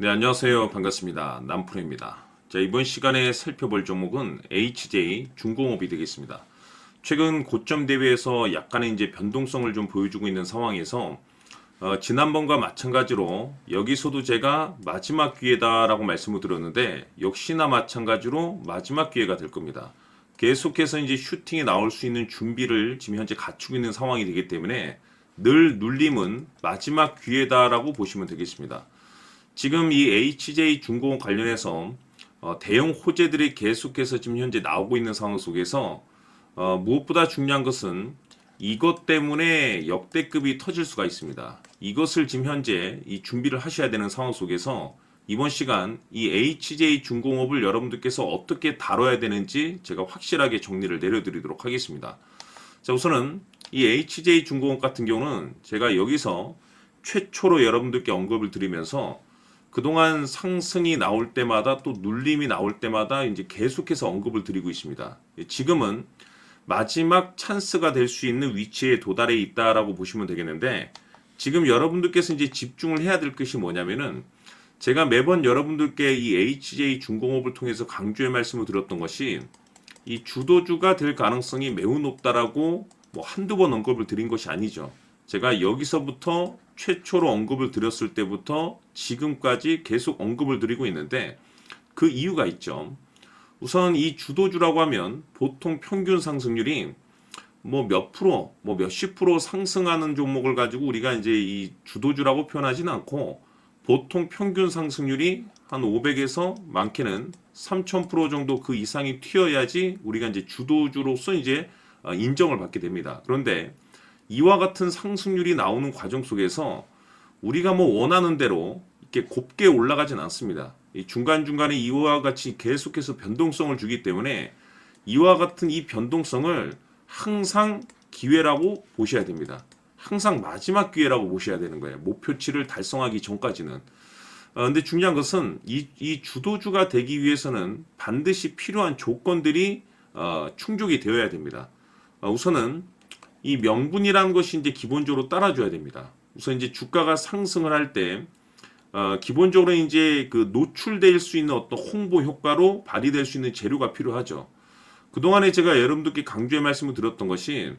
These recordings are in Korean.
네, 안녕하세요. 반갑습니다. 남프로입니다. 자, 이번 시간에 살펴볼 종목은 HJ 중공업이 되겠습니다. 최근 고점 대비해서 약간의 이제 변동성을 좀 보여주고 있는 상황에서 지난번과 마찬가지로 여기서도 제가 마지막 기회다라고 말씀을 드렸는데 역시나 마찬가지로 마지막 기회가 될 겁니다. 계속해서 이제 슈팅에 나올 수 있는 준비를 지금 현재 갖추고 있는 상황이 되기 때문에 늘 눌림은 마지막 기회다라고 보시면 되겠습니다. 지금 이 HJ 중공업 관련해서 대형 호재들이 계속해서 지금 현재 나오고 있는 상황 속에서 무엇보다 중요한 것은 이것 때문에 역대급이 터질 수가 있습니다. 이것을 지금 현재 이 준비를 하셔야 되는 상황 속에서 이번 시간 이 HJ 중공업을 여러분들께서 어떻게 다뤄야 되는지 제가 확실하게 정리를 내려드리도록 하겠습니다. 자, 우선은 이 HJ 중공업 같은 경우는 제가 여기서 최초로 여러분들께 언급을 드리면서 그동안 상승이 나올 때마다 또 눌림이 나올 때마다 이제 계속해서 언급을 드리고 있습니다. 지금은 마지막 찬스가 될 수 있는 위치에 도달해 있다라고 보시면 되겠는데 지금 여러분들께서 이제 집중을 해야 될 것이 뭐냐면은 제가 매번 여러분들께 이 HJ 중공업을 통해서 강조의 말씀을 드렸던 것이 이 주도주가 될 가능성이 매우 높다라고 뭐 한두 번 언급을 드린 것이 아니죠. 제가 여기서부터 최초로 언급을 드렸을 때부터 지금까지 계속 언급을 드리고 있는데 그 이유가 있죠. 우선 이 주도주라고 하면 보통 평균 상승률이 뭐 몇 프로, 뭐 몇십 프로 상승하는 종목을 가지고 우리가 이제 이 주도주라고 표현하지는 않고 보통 평균 상승률이 한 500에서 많게는 3000% 정도 그 이상이 튀어야지 우리가 이제 주도주로서 이제 인정을 받게 됩니다. 그런데 이와 같은 상승률이 나오는 과정 속에서 우리가 뭐 원하는 대로 이렇게 곱게 올라가진 않습니다. 중간중간에 이와 같이 계속해서 변동성을 주기 때문에 이와 같은 이 변동성을 항상 기회라고 보셔야 됩니다. 항상 마지막 기회라고 보셔야 되는 거예요. 목표치를 달성하기 전까지는. 근데 중요한 것은 이 주도주가 되기 위해서는 반드시 필요한 조건들이 충족이 되어야 됩니다. 우선은 이 명분이라는 것이 이제 기본적으로 따라줘야 됩니다. 우선 이제 주가가 상승을 할 때 기본적으로 이제 그 노출될 수 있는 어떤 홍보 효과로 발휘될 수 있는 재료가 필요하죠. 그동안에 제가 여러분들께 강조의 말씀을 드렸던 것이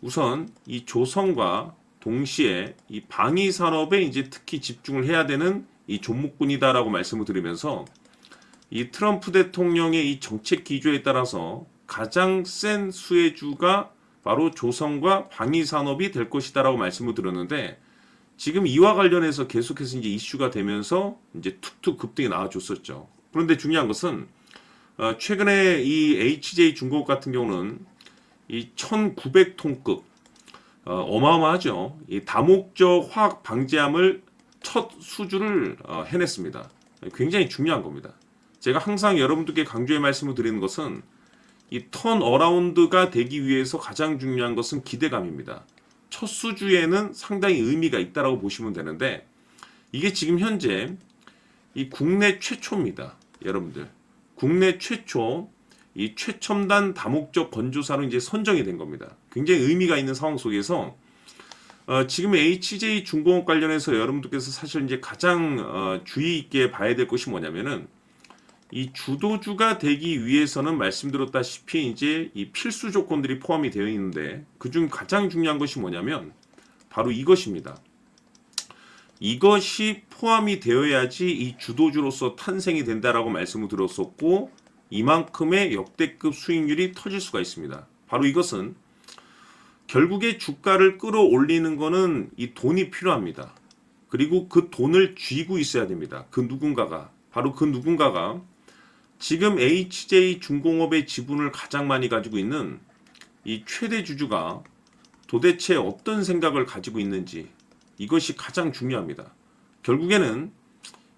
우선 이 조선과 동시에 이 방위 산업에 이제 특히 집중을 해야 되는 이 종목군이다라고 말씀을 드리면서 이 트럼프 대통령의 이 정책 기조에 따라서 가장 센 수혜주가 바로 조선과 방위 산업이 될 것이다라고 말씀을 드렸는데 지금 이와 관련해서 계속해서 이제 이슈가 되면서 이제 툭툭 급등이 나와줬었죠. 그런데 중요한 것은 최근에 이 HJ 중공업 같은 경우는 이 1900톤급 어마어마하죠. 이 다목적 화학 방지함을 첫 수주를 해냈습니다. 굉장히 중요한 겁니다. 제가 항상 여러분들께 강조의 말씀을 드리는 것은 이 턴 어라운드가 되기 위해서 가장 중요한 것은 기대감입니다. 첫 수주에는 상당히 의미가 있다라고 보시면 되는데 이게 지금 현재 이 국내 최초입니다. 여러분들 국내 최초 이 최첨단 다목적 건조사로 이제 선정이 된 겁니다. 굉장히 의미가 있는 상황 속에서 지금 HJ 중공업 관련해서 여러분들께서 사실 이제 가장 주의 있게 봐야 될 것이 뭐냐면은 이 주도주가 되기 위해서는 말씀드렸다시피 이제 이 필수 조건들이 포함이 되어 있는데 그중 가장 중요한 것이 뭐냐면 바로 이것입니다. 이것이 포함이 되어야지 이 주도주로서 탄생이 된다라고 말씀을 드렸었고 이만큼의 역대급 수익률이 터질 수가 있습니다. 바로 이것은 결국에 주가를 끌어올리는 거는 이 돈이 필요합니다. 그리고 그 돈을 쥐고 있어야 됩니다. 그 누군가가 바로 그 누군가가 지금 HJ 중공업의 지분을 가장 많이 가지고 있는 이 최대 주주가 도대체 어떤 생각을 가지고 있는지 이것이 가장 중요합니다. 결국에는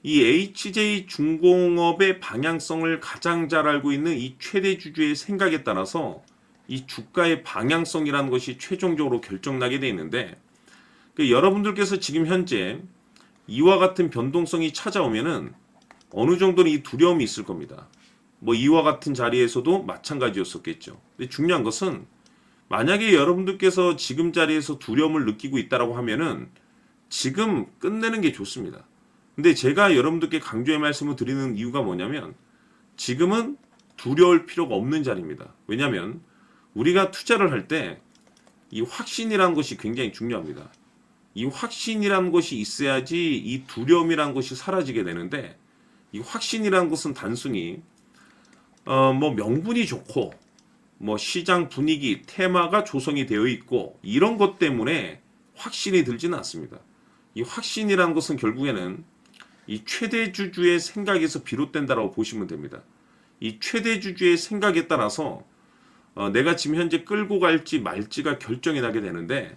이 HJ 중공업의 방향성을 가장 잘 알고 있는 이 최대 주주의 생각에 따라서 이 주가의 방향성이라는 것이 최종적으로 결정나게 되어 있는데 여러분들께서 지금 현재 이와 같은 변동성이 찾아오면은 어느 정도는 이 두려움이 있을 겁니다. 뭐 이와 같은 자리에서도 마찬가지였었겠죠. 근데 중요한 것은 만약에 여러분들께서 지금 자리에서 두려움을 느끼고 있다라고 하면은 지금 끝내는 게 좋습니다. 근데 제가 여러분들께 강조의 말씀을 드리는 이유가 뭐냐면 지금은 두려울 필요가 없는 자리입니다. 왜냐하면 우리가 투자를 할 때 이 확신이라는 것이 굉장히 중요합니다. 이 확신이라는 것이 있어야지 이 두려움이라는 것이 사라지게 되는데 이 확신이라는 것은 단순히 뭐 명분이 좋고 뭐 시장 분위기, 테마가 조성이 되어 있고 이런 것 때문에 확신이 들지는 않습니다. 이 확신이라는 것은 결국에는 이 최대주주의 생각에서 비롯된다라고 보시면 됩니다. 이 최대주주의 생각에 따라서 내가 지금 현재 끌고 갈지 말지가 결정이 나게 되는데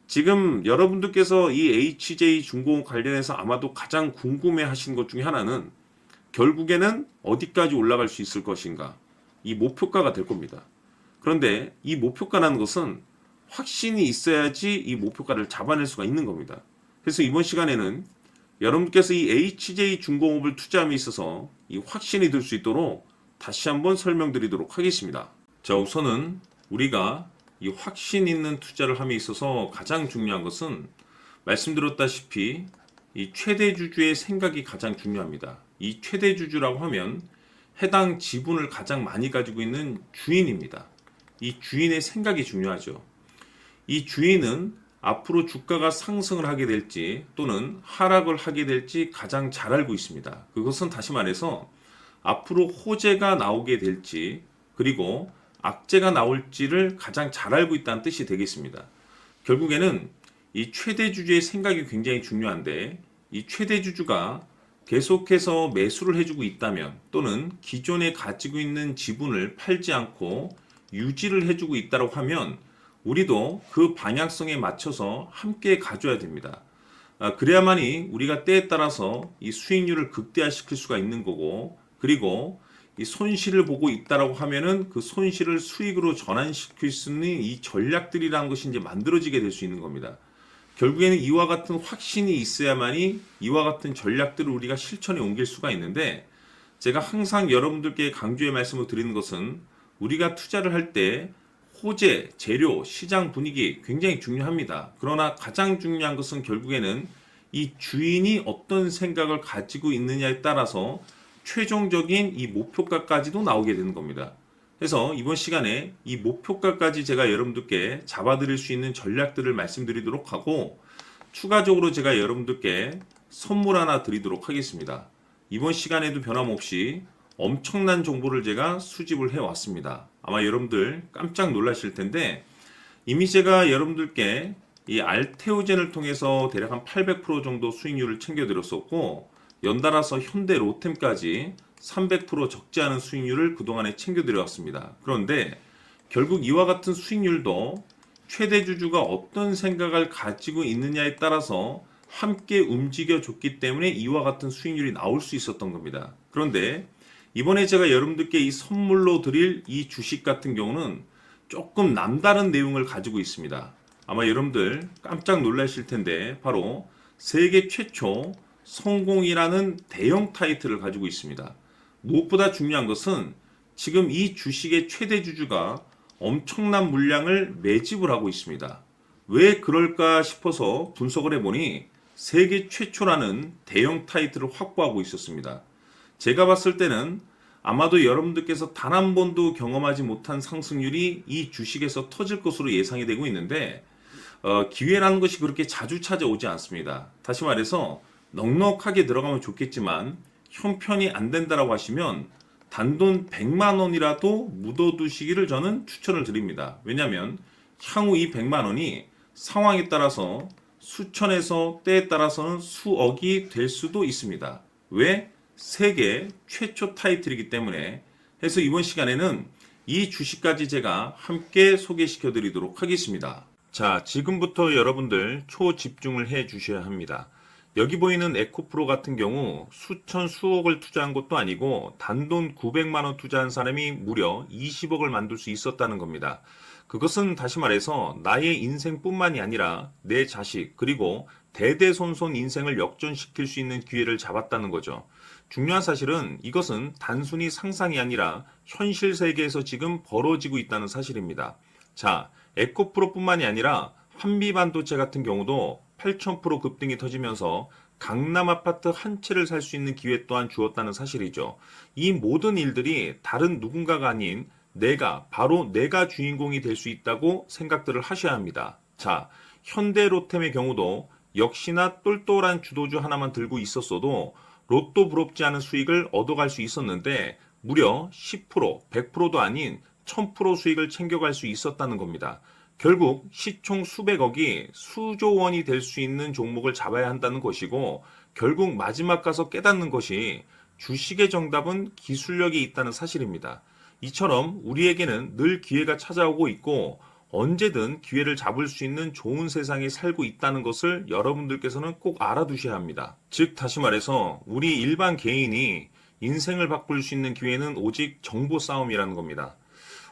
지금 여러분들께서 이 HJ중공업 관련해서 아마도 가장 궁금해 하신 것 중에 하나는 결국에는 어디까지 올라갈 수 있을 것인가, 이 목표가가 될 겁니다. 그런데 이 목표가라는 것은 확신이 있어야지 이 목표가를 잡아낼 수가 있는 겁니다. 그래서 이번 시간에는 여러분께서 이 HJ중공업을 투자함에 있어서 이 확신이 들 수 있도록 다시 한번 설명드리도록 하겠습니다. 자, 우선은 우리가 이 확신 있는 투자를 함에 있어서 가장 중요한 것은 말씀드렸다시피 이 최대주주의 생각이 가장 중요합니다. 이 최대주주라고 하면 해당 지분을 가장 많이 가지고 있는 주인입니다. 이 주인의 생각이 중요하죠. 이 주인은 앞으로 주가가 상승을 하게 될지 또는 하락을 하게 될지 가장 잘 알고 있습니다. 그것은 다시 말해서 앞으로 호재가 나오게 될지 그리고 악재가 나올지를 가장 잘 알고 있다는 뜻이 되겠습니다. 결국에는 이 최대주주의 생각이 굉장히 중요한데 이 최대주주가 계속해서 매수를 해주고 있다면 또는 기존에 가지고 있는 지분을 팔지 않고 유지를 해주고 있다고 하면 우리도 그 방향성에 맞춰서 함께 가져야 됩니다. 그래야만이 우리가 때에 따라서 이 수익률을 극대화시킬 수가 있는 거고 그리고 이 손실을 보고 있다라고 하면은 그 손실을 수익으로 전환시킬 수 있는 이 전략들이라는 것이 이제 만들어지게 될 수 있는 겁니다. 결국에는 이와 같은 확신이 있어야만이 이와 같은 전략들을 우리가 실천에 옮길 수가 있는데 제가 항상 여러분들께 강조의 말씀을 드리는 것은 우리가 투자를 할 때 호재, 재료, 시장 분위기 굉장히 중요합니다. 그러나 가장 중요한 것은 결국에는 이 주인이 어떤 생각을 가지고 있느냐에 따라서 최종적인 이 목표가까지도 나오게 되는 겁니다. 그래서 이번 시간에 이 목표가까지 제가 여러분들께 잡아드릴 수 있는 전략들을 말씀드리도록 하고 추가적으로 제가 여러분들께 선물 하나 드리도록 하겠습니다. 이번 시간에도 변함없이 엄청난 정보를 제가 수집을 해왔습니다. 아마 여러분들 깜짝 놀라실 텐데 이미 제가 여러분들께 이 알테오젠을 통해서 대략 한 800% 정도 수익률을 챙겨드렸었고 연달아서 현대 로템까지 300% 적지 않은 수익률을 그동안에 챙겨드려왔습니다. 그런데 결국 이와 같은 수익률도 최대주주가 어떤 생각을 가지고 있느냐에 따라서 함께 움직여줬기 때문에 이와 같은 수익률이 나올 수 있었던 겁니다. 그런데 이번에 제가 여러분들께 이 선물로 드릴 이 주식 같은 경우는 조금 남다른 내용을 가지고 있습니다. 아마 여러분들 깜짝 놀라실 텐데 바로 세계 최초 성공이라는 대형 타이틀을 가지고 있습니다. 무엇보다 중요한 것은 지금 이 주식의 최대 주주가 엄청난 물량을 매집을 하고 있습니다. 왜 그럴까 싶어서 분석을 해보니 세계 최초라는 대형 타이틀을 확보하고 있었습니다. 제가 봤을 때는 아마도 여러분들께서 단 한 번도 경험하지 못한 상승률이 이 주식에서 터질 것으로 예상이 되고 있는데 기회라는 것이 그렇게 자주 찾아오지 않습니다. 다시 말해서 넉넉하게 들어가면 좋겠지만 형편이 안 된다라고 하시면 단돈 100만 원이라도 묻어두시기를 저는 추천을 드립니다. 왜냐하면 향후 이 100만 원이 상황에 따라서 수천에서 때에 따라서는 수억이 될 수도 있습니다. 왜? 세계 최초 타이틀이기 때문에. 해서 이번 시간에는 이 주식까지 제가 함께 소개시켜 드리도록 하겠습니다. 자, 지금부터 여러분들 초집중을 해 주셔야 합니다. 여기 보이는 에코프로 같은 경우 수천 수억을 투자한 것도 아니고 단돈 900만 원 투자한 사람이 무려 20억을 만들 수 있었다는 겁니다. 그것은 다시 말해서 나의 인생뿐만이 아니라 내 자식 그리고 대대손손 인생을 역전시킬 수 있는 기회를 잡았다는 거죠. 중요한 사실은 이것은 단순히 상상이 아니라 현실 세계에서 지금 벌어지고 있다는 사실입니다. 자, 에코프로뿐만이 아니라 한미반도체 같은 경우도 8,000% 급등이 터지면서 강남 아파트 한 채를 살 수 있는 기회 또한 주었다는 사실이죠. 이 모든 일들이 다른 누군가가 아닌 바로 내가 주인공이 될 수 있다고 생각들을 하셔야 합니다. 자, 현대로템의 경우도 역시나 똘똘한 주도주 하나만 들고 있었어도 로또 부럽지 않은 수익을 얻어갈 수 있었는데 무려 10%, 100%도 아닌 1000% 수익을 챙겨갈 수 있었다는 겁니다. 결국 시총 수백억이 수조 원이 될 수 있는 종목을 잡아야 한다는 것이고 결국 마지막 가서 깨닫는 것이 주식의 정답은 기술력이 있다는 사실입니다. 이처럼 우리에게는 늘 기회가 찾아오고 있고 언제든 기회를 잡을 수 있는 좋은 세상에 살고 있다는 것을 여러분들께서는 꼭 알아두셔야 합니다. 즉 다시 말해서 우리 일반 개인이 인생을 바꿀 수 있는 기회는 오직 정보 싸움이라는 겁니다.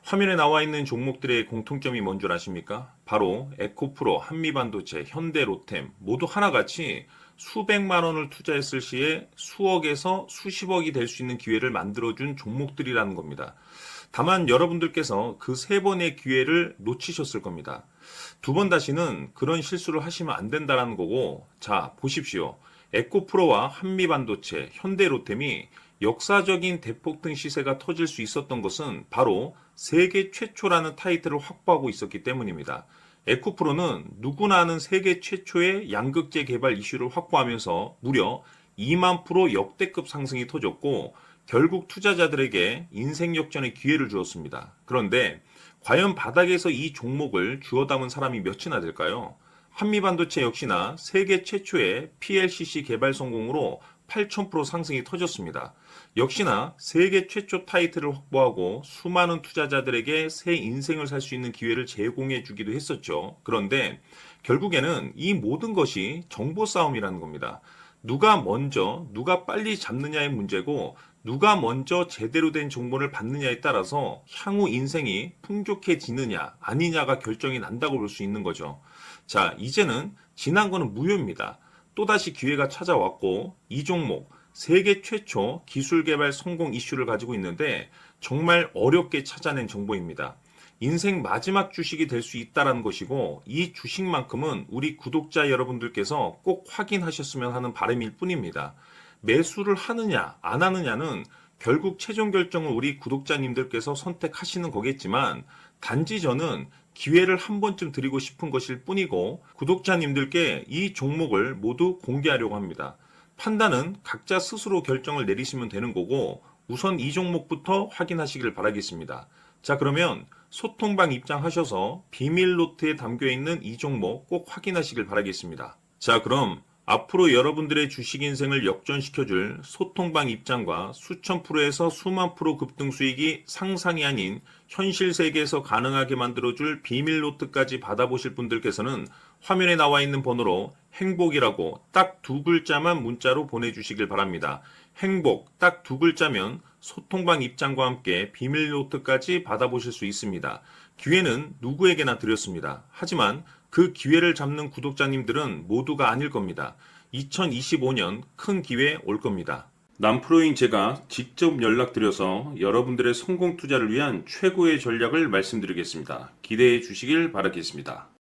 화면에 나와 있는 종목들의 공통점이 뭔 줄 아십니까? 바로 에코프로, 한미반도체, 현대로템 모두 하나같이 수백만 원을 투자했을 시에 수억에서 수십억이 될 수 있는 기회를 만들어준 종목들이라는 겁니다. 다만 여러분들께서 그 세 번의 기회를 놓치셨을 겁니다. 두 번 다시는 그런 실수를 하시면 안 된다는 거고, 자, 보십시오. 에코프로와 한미반도체, 현대로템이 역사적인 대폭등 시세가 터질 수 있었던 것은 바로 세계 최초라는 타이틀을 확보하고 있었기 때문입니다. 에코프로는 누구나 아는 세계 최초의 양극재 개발 이슈를 확보하면서 무려 2만 프로 역대급 상승이 터졌고 결국 투자자들에게 인생 역전의 기회를 주었습니다. 그런데 과연 바닥에서 이 종목을 주워 담은 사람이 몇이나 될까요? 한미반도체 역시나 세계 최초의 PLCC 개발 성공으로 8,000% 상승이 터졌습니다. 역시나 세계 최초 타이틀을 확보하고 수많은 투자자들에게 새 인생을 살 수 있는 기회를 제공해 주기도 했었죠. 그런데 결국에는 이 모든 것이 정보 싸움이라는 겁니다. 누가 먼저, 누가 빨리 잡느냐의 문제고 누가 먼저 제대로 된 정보를 받느냐에 따라서 향후 인생이 풍족해지느냐 아니냐가 결정이 난다고 볼 수 있는 거죠. 자, 이제는 지난 거는 무효입니다. 또다시 기회가 찾아왔고 이 종목 세계 최초 기술 개발 성공 이슈를 가지고 있는데 정말 어렵게 찾아낸 정보입니다. 인생 마지막 주식이 될 수 있다는 것이고 이 주식만큼은 우리 구독자 여러분들께서 꼭 확인하셨으면 하는 바람일 뿐입니다. 매수를 하느냐 안 하느냐는 결국 최종 결정을 우리 구독자님들께서 선택하시는 거겠지만 단지 저는 기회를 한 번쯤 드리고 싶은 것일 뿐이고 구독자님들께 이 종목을 모두 공개하려고 합니다. 판단은 각자 스스로 결정을 내리시면 되는 거고 우선 이 종목부터 확인하시길 바라겠습니다. 자, 그러면 소통방 입장하셔서 비밀 노트에 담겨 있는 이 종목 꼭 확인하시길 바라겠습니다. 자, 그럼 앞으로 여러분들의 주식 인생을 역전시켜줄 소통방 입장과 수천 프로에서 수만 프로 급등 수익이 상상이 아닌 현실 세계에서 가능하게 만들어줄 비밀 노트까지 받아보실 분들께서는 화면에 나와 있는 번호로 행복이라고 딱 두 글자만 문자로 보내주시길 바랍니다. 행복 딱 두 글자면 소통방 입장과 함께 비밀 노트까지 받아보실 수 있습니다. 기회는 누구에게나 드렸습니다. 하지만 그 기회를 잡는 구독자님들은 모두가 아닐 겁니다. 2025년 큰 기회 올 겁니다. 남프로인 제가 직접 연락드려서 여러분들의 성공 투자를 위한 최고의 전략을 말씀드리겠습니다. 기대해 주시길 바라겠습니다.